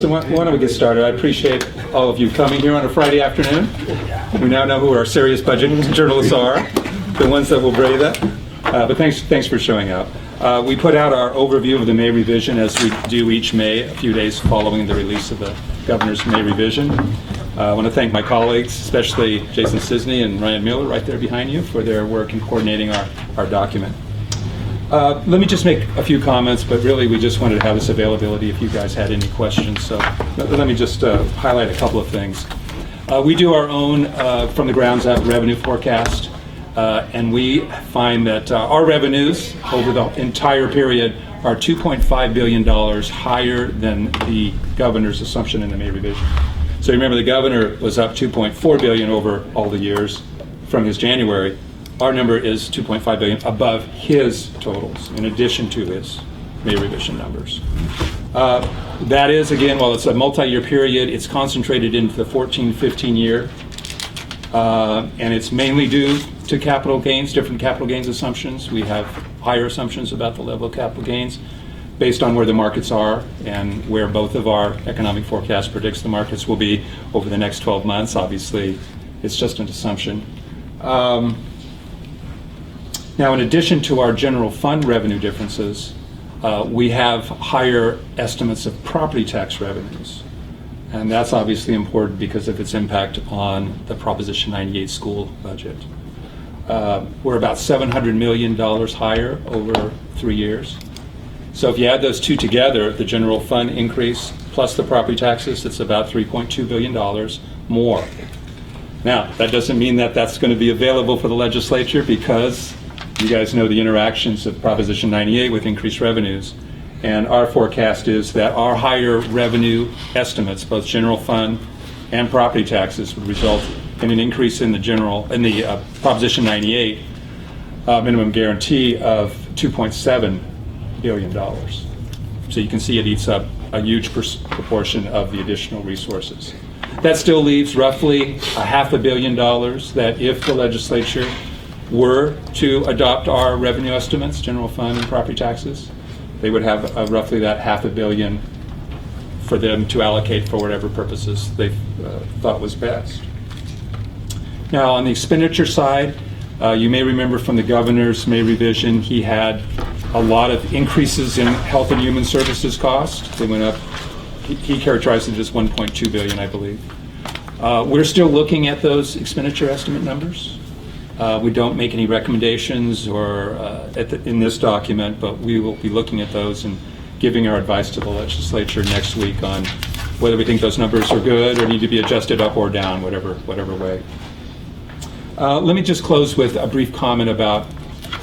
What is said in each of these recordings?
So why don't we get started? I appreciate all of you coming here on a Friday afternoon. We now know who our serious budget journalists are, the ones that will brave that. But thanks for showing up. We put out our overview of the May revision as we do each May, a few days following the release of the governor's May revision. I want to thank my colleagues, especially Jason Sisney and Ryan Miller right there behind you, for their work in coordinating our document. Let me just make a few comments, but really we just wanted to have this availability if you guys had any questions. So let me just highlight a couple of things. We do our own from the grounds up revenue forecast, and we find that our revenues over the entire period are $2.5 billion higher than the governor's assumption in the May revision. So remember, the governor was up $2.4 billion over all the years from his January. Our number is $2.5 billion above his totals, in addition to his May revision numbers. That is, again, while it's a multi-year period, it's concentrated into the 14-15 year, and it's mainly due to capital gains, different capital gains assumptions. We have higher assumptions about the level of capital gains based on where the markets are and where both of our economic forecast predicts the markets will be over the next 12 months. Obviously, it's just an assumption. Now, in addition to our general fund revenue differences, we have higher estimates of property tax revenues. And that's obviously important because of its impact on the Proposition 98 school budget. We're about $700 million higher over 3 years. So if you add those two together, the general fund increase plus the property taxes, it's about $3.2 billion more. Now, that doesn't mean that that's going to be available for the legislature, because you guys know the interactions of Proposition 98 with increased revenues. And our forecast is that our higher revenue estimates, both general fund and property taxes, would result in an increase in the Proposition 98 minimum guarantee of $2.7 billion. So you can see it eats up a huge proportion of the additional resources. That still leaves roughly $500 million that if the legislature were to adopt our revenue estimates, general fund and property taxes, they would have roughly that $500 million for them to allocate for whatever purposes they thought was best. Now, on the expenditure side, you may remember from the governor's May revision, he had a lot of increases in health and human services costs. They went up, he characterized it as $1.2 billion, I believe. We're still looking at those expenditure estimate numbers. We don't make any recommendations or in this document, but we will be looking at those and giving our advice to the legislature next week on whether we think those numbers are good or need to be adjusted up or down, whatever way. Let me just close with a brief comment about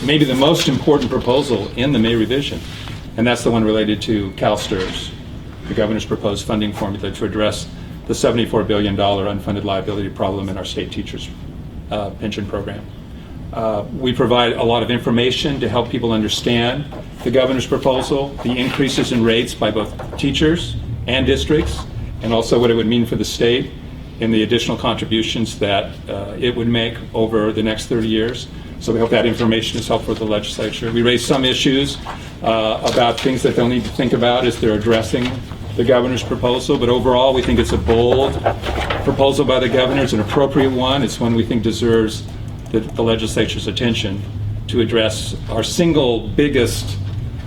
maybe the most important proposal in the May revision, and that's the one related to CalSTRS, the governor's proposed funding formula to address the $74 billion unfunded liability problem in our state teachers' pension program. We provide a lot of information to help people understand the governor's proposal, the increases in rates by both teachers and districts, and also what it would mean for the state and the additional contributions that it would make over the next 30 years. So we hope that information is helpful for the legislature. We raised some issues about things that they'll need to think about as they're addressing the governor's proposal, but overall we think it's a bold proposal by the governor. It's an appropriate one. It's one we think deserves the legislature's attention to address our single biggest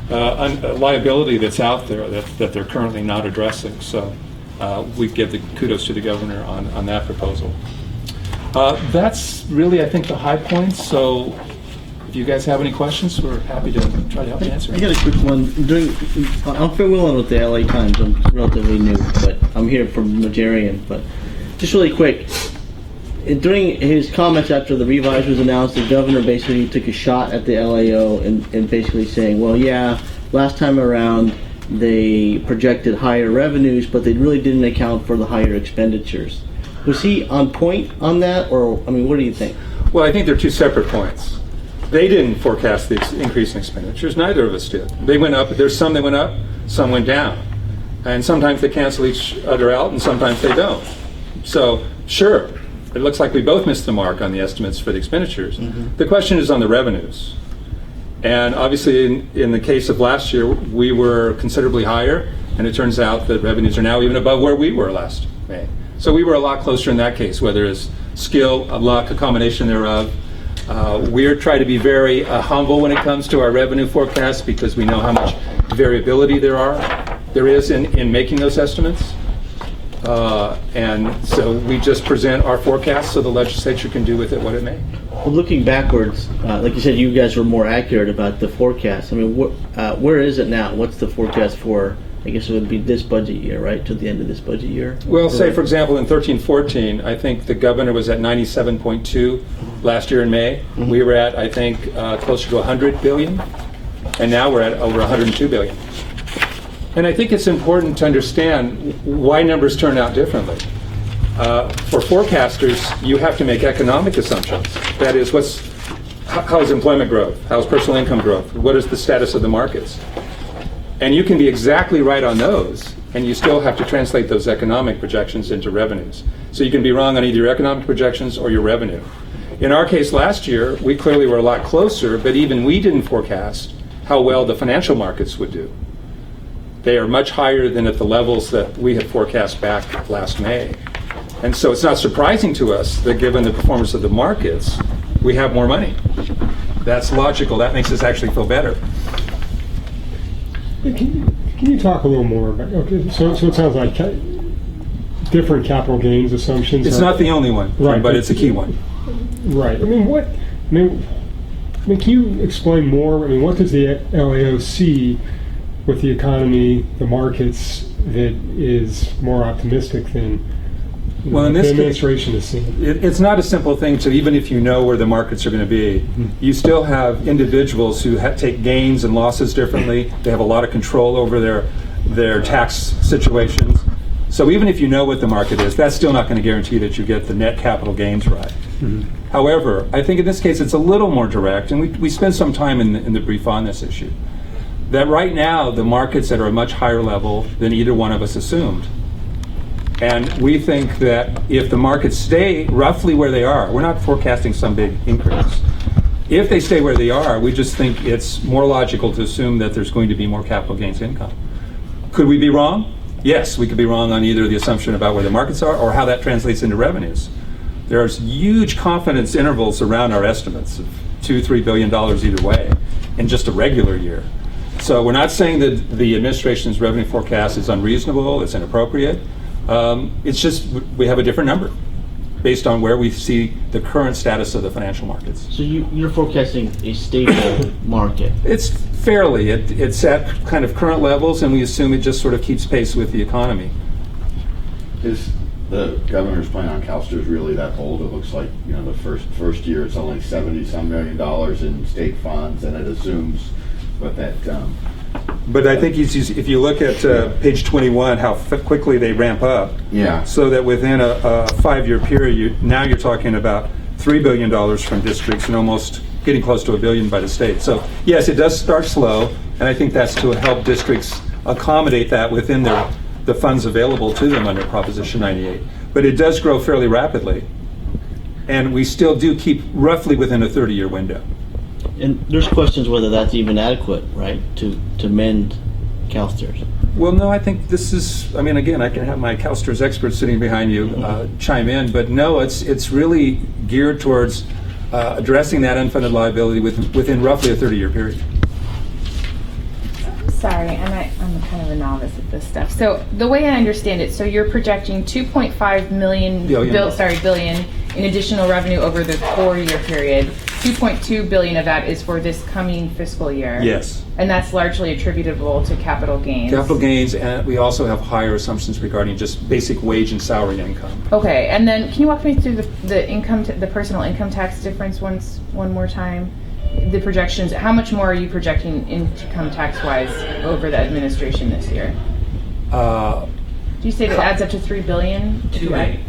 liability that's out there that they're currently not addressing. So we give the kudos to the governor on that proposal. That's really, I think, the high points. So if you guys have any questions, we're happy to try to help you answer. I got a quick one. I'm familiar with the LA Times. I'm relatively new, but I'm here from Nigerian. But just really quick, during his comments after the revise was announced, the governor basically took a shot at the LAO and basically saying, well, yeah, last time around they projected higher revenues, but they really didn't account for the higher expenditures. Was he on point on that, or, I mean, what do you think? Well, I think they're two separate points. They didn't forecast the increase in expenditures. Neither of us did. They went up. There's some that went up, some went down. And sometimes they cancel each other out, and sometimes they don't. So, sure, it looks like we both missed the mark on the estimates for the expenditures. Mm-hmm. The question is on the revenues. And obviously, in the case of last year, we were considerably higher And it turns out that revenues are now even above where we were last May. So we were a lot closer in that case, whether it's skill, luck, a combination thereof. We're trying to be very humble when it comes to our revenue forecast because we know how much variability there is in making those estimates. And so we just present our forecast so the legislature can do with it what it may. Well, looking backwards, like you said, you guys were more accurate about the forecast. I mean, where is it now? What's the forecast for? I guess it would be this budget year, right? To the end of this budget year? Well, say, for example, in 13-14, I think the governor was at 97.2 last year in May. Mm-hmm. We were at, I think, closer to 100 billion. And now we're at over 102 billion. And I think it's important to understand why numbers turn out differently. For forecasters, you have to make economic assumptions. That is, how's employment growth? How's personal income growth? What is the status of the markets? And you can be exactly right on those, and you still have to translate those economic projections into revenues. So you can be wrong on either your economic projections or your revenue. In our case last year, we clearly were a lot closer, but even we didn't forecast how well the financial markets would do. They are much higher than at the levels that we had forecast back last May. And so it's not surprising to us that given the performance of the markets, we have more money. That's logical. That makes us actually feel better. Can you talk a little more about, okay, so it sounds like different capital gains assumptions. It's not the only one, right, but it's a key one. Right. I mean, can you explain more? I mean, what does the LAO see with the economy, the markets, that is more optimistic than in this the administration is seeing? It's not a simple thing to, even if you know where the markets are going to be, you still have individuals who take gains and losses differently. They have a lot of control over their tax situations. So even if you know what the market is, that's still not going to guarantee that you get the net capital gains right. Mm-hmm. However, I think in this case it's a little more direct, and we spent some time in the brief on this issue, that right now the markets are at a much higher level than either one of us assumed. And we think that if the markets stay roughly where they are, we're not forecasting some big increase. If they stay where they are, we just think it's more logical to assume that there's going to be more capital gains income. Could we be wrong? Yes, we could be wrong on either the assumption about where the markets are or how that translates into revenues. There's huge confidence intervals around our estimates of $2-3 billion either way in just a regular year. So we're not saying that the administration's revenue forecast is unreasonable, it's inappropriate. It's just we have a different number based on where we see the current status of the financial markets. So you're forecasting a stable market? It's fairly. It's at kind of current levels, and we assume it just sort of keeps pace with the economy. Is the governor's plan on CalSTRS really that bold? It looks like, the first year it's only $70-some million in state funds, and it assumes what that. But I think if you look at page 21, how quickly they ramp up. Yeah. So that within a 5-year period, now you're talking about $3 billion from districts and almost getting close to $1 billion by the state. So yes, it does start slow, and I think that's to help districts accommodate that within the funds available to them under Proposition 98. But it does grow fairly rapidly, and we still do keep roughly within a 30-year window. And there's questions whether that's even adequate, right, to mend CalSTRS. Well, no, I think this is, again, I can have my CalSTRS experts sitting behind you chime in, but no, it's really geared towards addressing that unfunded liability within roughly a 30-year period. Sorry, I'm kind of a novice at this stuff. So the way I understand it, so you're projecting 2.5 billion in additional revenue over the 4-year period. 2.2 billion of that is for this coming fiscal year. Yes. And that's largely attributable to capital gains. Capital gains, and we also have higher assumptions regarding just basic wage and salary income. Okay, and then can you walk me through the personal income tax difference one more time? The projections, how much more are you projecting income tax-wise over the administration this year? Do you say that adds up to $3 billion? 2.8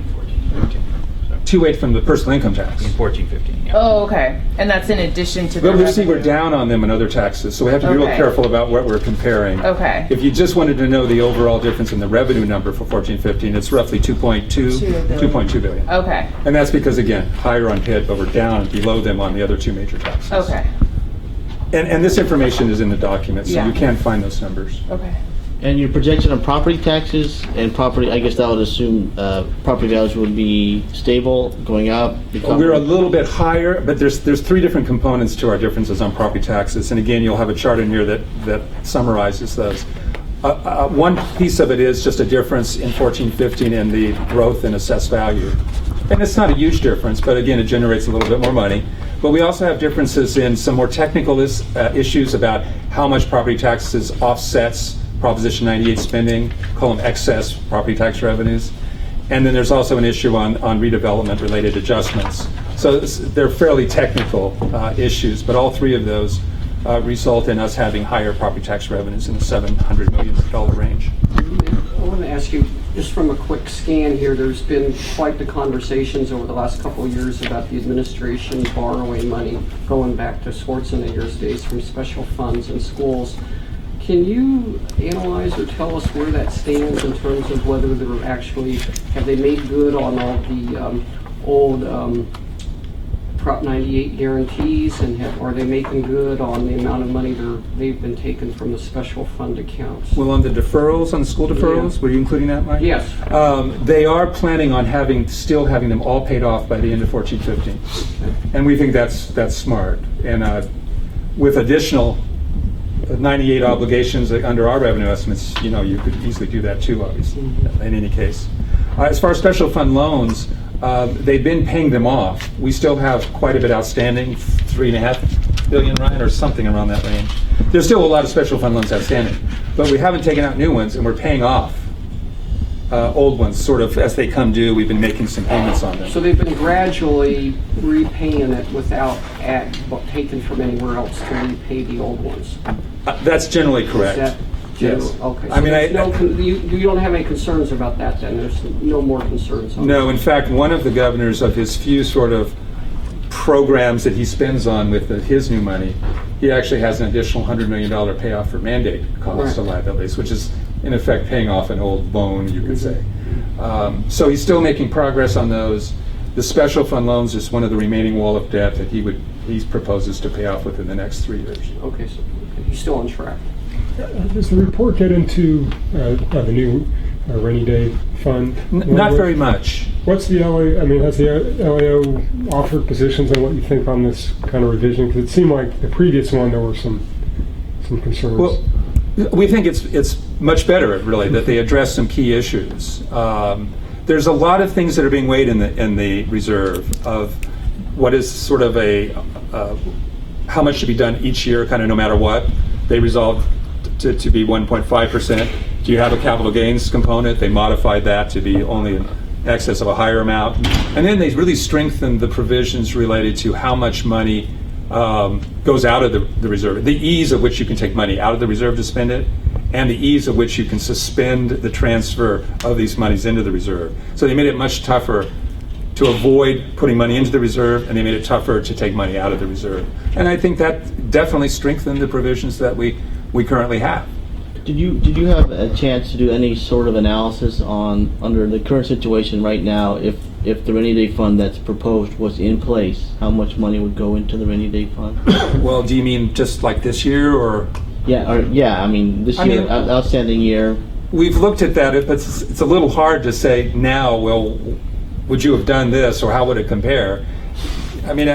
2.8 from the personal income tax. in 14-15. Yeah. Oh, okay. And that's in addition to the But we see we're revenue. down on them in other taxes, so we have to be real Okay. careful about what we're comparing. Okay. If you just wanted to know the overall difference in the revenue number for 14-15, it's roughly 2.2 billion. Okay. And that's because, again, higher on HIT, but we're down below them on the other two major taxes. Okay. And this information is in the document, so Yeah. you can find those numbers. Okay. And your projection on property taxes and property, I guess that would assume property values would be stable, going up? We're a little bit higher, but there's three different components to our differences on property taxes. And again, you'll have a chart in here that summarizes those. One piece of it is just a difference in 14-15 in the growth in assessed value. And it's not a huge difference, but again, it generates a little bit more money. But we also have differences in some more technical issues about how much property taxes offsets Proposition 98 spending, call them excess property tax revenues. And then there's also an issue on redevelopment related adjustments. So they're fairly technical issues, but all three of those result in us having higher property tax revenues in the $700 million range. I want to ask you, just from a quick scan here, there's been quite the conversations over the last couple of years about the administration borrowing money going back to Schwarzenegger's days from special funds in schools. Can you analyze or tell us where that stands in terms of whether they're actually, have they made good on all the old Prop 98 guarantees, and are they making good on the amount of money they've been taken from the special fund accounts? Well, on the deferrals, on the school deferrals, Yeah. were you including that, Mike? Yes. They are planning on still having them all paid off by the end of 14-15. And we think that's smart. And with additional 98 obligations under our revenue estimates, you could easily do that too, obviously, in any case. As far as special fund loans, they've been paying them off. We still have quite a bit outstanding, $3.5 billion, Ryan, or something around that range. There's still a lot of special fund loans outstanding, but we haven't taken out new ones, and we're paying off old ones sort of as they come due. We've been making some payments on them. So they've been gradually repaying it without taken from anywhere else to repay the old ones. That's generally correct. Is that general? Yes. Okay. So I mean, you don't have any concerns about that then? There's no more concerns on No, in fact, one of the governors of his few sort of programs that he spends on with his new money, he actually has an additional $100 million payoff for mandate costs and liabilities, which is in effect paying off an old loan, you could say. So he's still making progress on those. The special fund loans is one of the remaining wall of debt that he proposes to pay off within the next 3 years. Okay, so he's still on track. Does the report get into the new rainy day fund? Not very much. What's the LA? I mean, has the LAO offered positions on what you think on this kind of revision? Because it seemed like the previous one there were some concerns. Well, we think it's much better, really, that they address some key issues. There's a lot of things that are being weighed in the reserve of what is sort of how much should be done each year, kind of no matter what. They resolved to be 1.5%. Do you have a capital gains component? They modified that to be only in excess of a higher amount. And then they really strengthened the provisions related to how much money goes out of the reserve, the ease of which you can take money out of the reserve to spend it, and the ease of which you can suspend the transfer of these monies into the reserve. So they made it much tougher to avoid putting money into the reserve, and they made it tougher to take money out of the reserve. And I think that definitely strengthened the provisions that we currently have. Did you have a chance to do any sort of analysis on, under the current situation right now, if the rainy day fund that's proposed was in place, how much money would go into the rainy day fund? Well, do you mean just like this year, or? I mean this year, outstanding year. We've looked at that, but it's a little hard to say now, well, would you have done this, or how would it compare? I mean,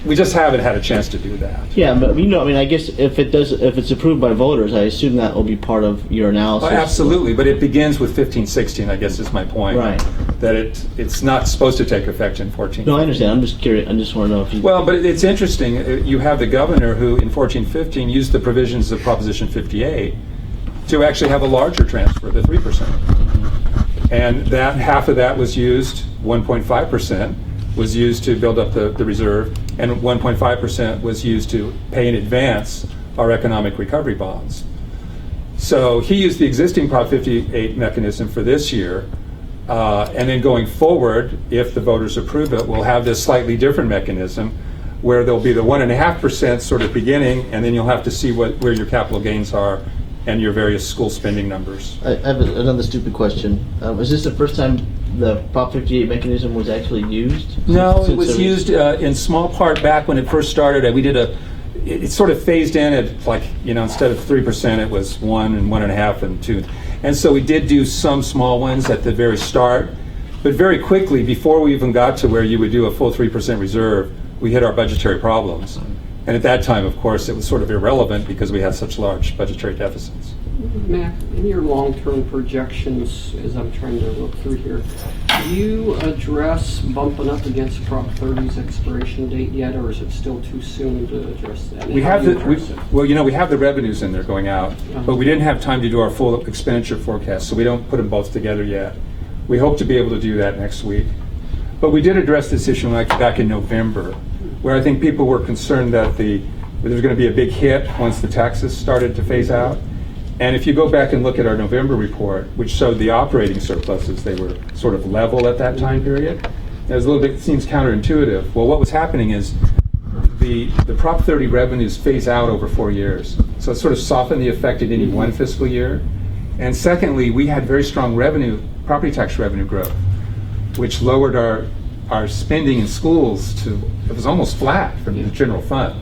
we just haven't had a chance to do that. Yeah, but I guess if it's approved by voters, I assume that will be part of your analysis. Oh, absolutely, but it begins with 15-16, I guess is my point. Right. That it's not supposed to take effect in 14. No, I understand. I'm just curious. I just want to know if you... Well, but it's interesting. You have the governor who, in 14-15, used the provisions of Proposition 58 to actually have a larger transfer, the 3%. And that half of that was used, 1.5%, was used to build up the reserve, and 1.5% was used to pay in advance our economic recovery bonds. So he used the existing Prop 58 mechanism for this year, and then going forward, if the voters approve it, we'll have this slightly different mechanism where there'll be the 1.5% sort of beginning, and then you'll have to see where your capital gains are and your various school spending numbers. I have another stupid question. Was this the first time the Prop 58 mechanism was actually used? No, it was used in small part back when it first started. We did it sort of phased in at like, instead of 3%, it was 1 and 1.5 and 2. And so we did do some small ones at the very start, but very quickly, before we even got to where you would do a full 3% reserve, we hit our budgetary problems. And at that time, of course, it was sort of irrelevant because we had such large budgetary deficits. Mac, in your long-term projections, as I'm trying to look through here, do you address bumping up against Prop 30's expiration date yet, or is it still too soon to address that? We have we have the revenues in there going out, but we didn't have time to do our full expenditure forecast, so we don't put them both together yet. We hope to be able to do that next week. But we did address this issue back in November, where I think people were concerned that there was going to be a big hit once the taxes started to phase out. And if you go back and look at our November report, which showed the operating surpluses, they were sort of level at that time period. It was a little bit, it seems counterintuitive. Well, what was happening is the Prop 30 revenues phase out over 4 years. So it sort of softened the effect in any one fiscal year. And secondly, we had very strong property tax revenue growth, which lowered our spending in schools it was almost flat from the general fund.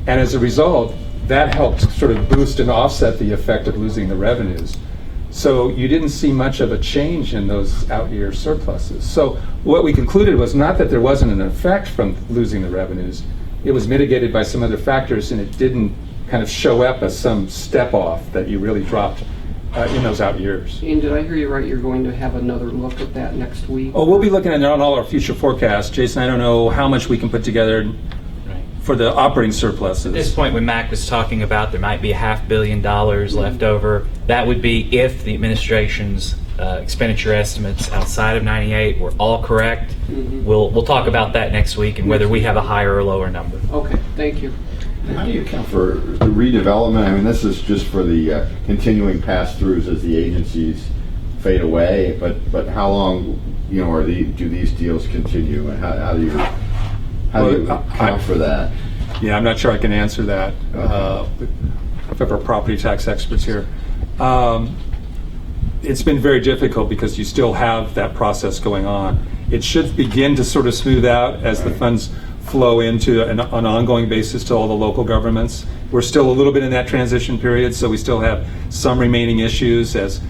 And as a result, that helped sort of boost and offset the effect of losing the revenues. So you didn't see much of a change in those out-year surpluses. So what we concluded was not that there wasn't an effect from losing the revenues, it was mitigated by some other factors, and it didn't kind of show up as some step off that you really dropped in those out years. And did I hear you right, you're going to have another look at that next week? Oh, we'll be looking at all our future forecasts. Jason, I don't know how much we can put together for the operating surpluses. At this point, when Mac was talking about there might be $500 million left over, that would be if the administration's expenditure estimates outside of 98 were all correct. We'll talk about that next week and whether we have a higher or lower number. Okay, thank you. How do you account for the redevelopment? I mean, this is just for the continuing pass-throughs as the agencies fade away, but how long, do these deals continue, and how do you account for that? Yeah, I'm not sure I can answer that. We have our property tax experts here. It's been very difficult because you still have that process going on. It should begin to sort of smooth out as the funds flow into an ongoing basis to all the local governments. We're still a little bit in that transition period, so we still have some remaining issues as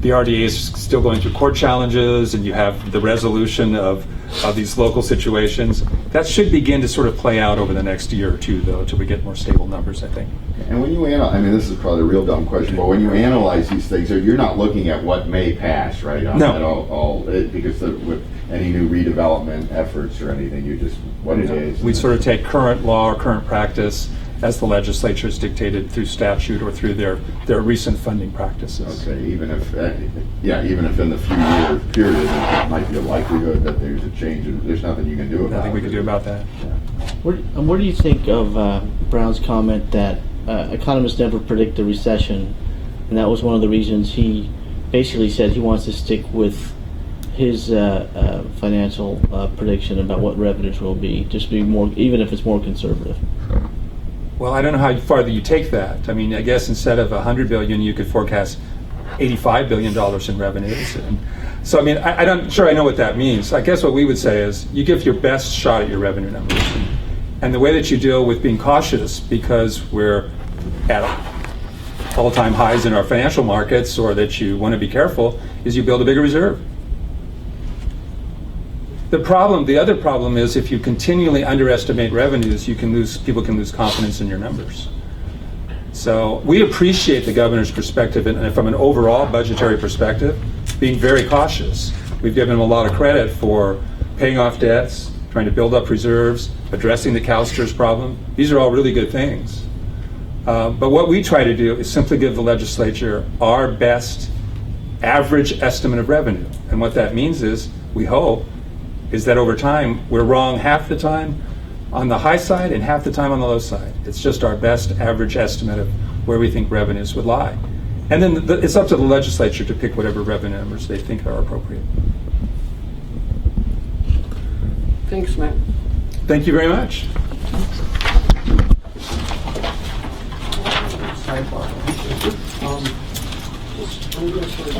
the RDA is still going through court challenges, and you have the resolution of these local situations. That should begin to sort of play out over the next year or two, though, until we get more stable numbers, I think. And when you analyze, this is probably a real dumb question, but when you analyze these things, you're not looking at what may pass, right? No. Because with any new redevelopment efforts or anything, you just, what it is. We sort of take current law or current practice as the legislature has dictated through statute or through their recent funding practices. Okay, even if in the few year period, it might be a likelihood that there's a change, and there's nothing you can do about it. Nothing we can do about that. Yeah. What do you think of Brown's comment that economists never predict a recession, and that was one of the reasons he basically said he wants to stick with his financial prediction about what revenues will be, just be more, even if it's more conservative? Well, I don't know how far you take that. I guess instead of $100 billion, you could forecast $85 billion in revenues. And so, I'm not sure I know what that means. I guess what we would say is you give your best shot at your revenue numbers. And the way that you deal with being cautious, because we're at all-time highs in our financial markets, or that you want to be careful, is you build a bigger reserve. The other problem is if you continually underestimate revenues, people can lose confidence in your numbers. So we appreciate the governor's perspective, and from an overall budgetary perspective, being very cautious. We've given him a lot of credit for paying off debts, trying to build up reserves, addressing the CalSTRS problem. These are all really good things. But what we try to do is simply give the legislature our best average estimate of revenue. And what that means is, we hope, is that over time, we're wrong half the time on the high side and half the time on the low side. It's just our best average estimate of where we think revenues would lie. And then it's up to the legislature to pick whatever revenue numbers they think are appropriate. Thanks, Matt. Thank you very much. Sidebar. I'm going to sort of